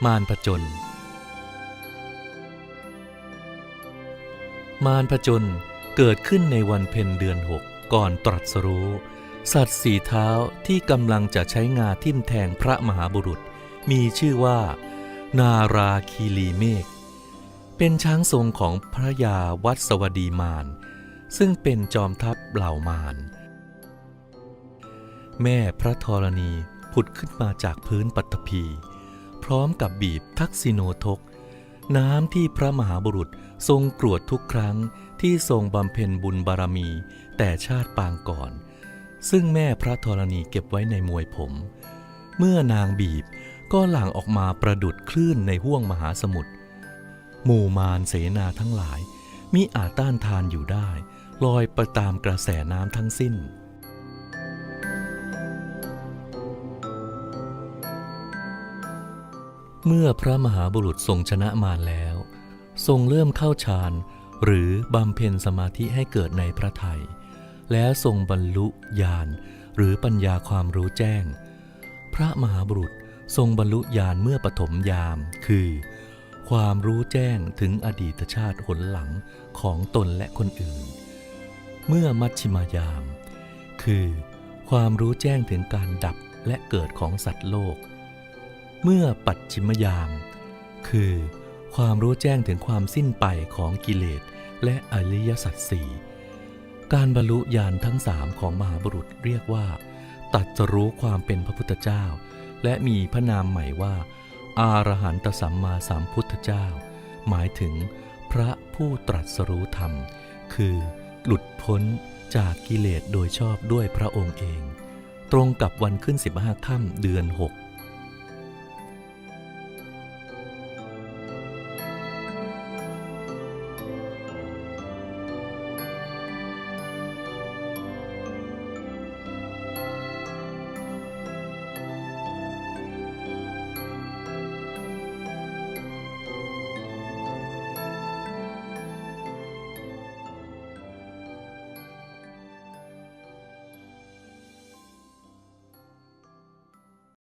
มารผจญมารผจญเกิดขึ้นในวันเพ็ญเดือน6ก่อนตรัสรู้สัตว์สี่เท้าที่กำลังจะใช้งาทิ่มแทงพระมหาบุรุษมีชื่อว่านาราคีรีเมฆเป็นช้างทรงของพระยาวัสวดีมารซึ่งเป็นจอมทัพเหล่ามารแม่พระธรณีผุดขึ้นมาจากพื้นปฐพีพร้อมกับบีบทักษิโนทกน้ำที่พระมหาบุรุษทรงกรวดทุกครั้งที่ทรงบำเพ็ญบุญบารมีแต่ชาติปางก่อนซึ่งแม่พระธรณีเก็บไว้ในมวยผมเมื่อนางบีบก็หลั่งออกมาประดุจคลื่นในห้วงมหาสมุทรหมู่มารเสนาทั้งหลายมิอาจต้านทานอยู่ได้ลอยไปตามกระแสน้ำทั้งสิ้นเมื่อพระมหาบุรุษทรงชนะมารแล้วทรงเริ่มเข้าฌานหรือบำเพ็ญสมาธิให้เกิดในพระทัยแล้วทรงบรรลุญาณหรือปัญญาความรู้แจ้งพระมหาบุรุษทรงบรรลุญาณเมื่อปฐมยามคือความรู้แจ้งถึงอดีตชาติหนหลังของตนและคนอื่นเมื่อมัชฌิมายามคือความรู้แจ้งถึงการดับและเกิดของสัตว์โลกเมื่อปัจฉิมยามคือความรู้แจ้งถึงความสิ้นไปของกิเลสและอริยสัจสี่การบรรลุญาณทั้งสามของมหาบุรุษเรียกว่าตรัสรู้ความเป็นพระพุทธเจ้าและมีพระนามใหม่ว่าอรหันตสัมมาสัมพุทธเจ้าหมายถึงพระผู้ตรัสรู้ธรรมคือหลุดพ้นจากกิเลสโดยชอบด้วยพระองค์เองตรงกับวันขึ้น15 ค่ำเดือน6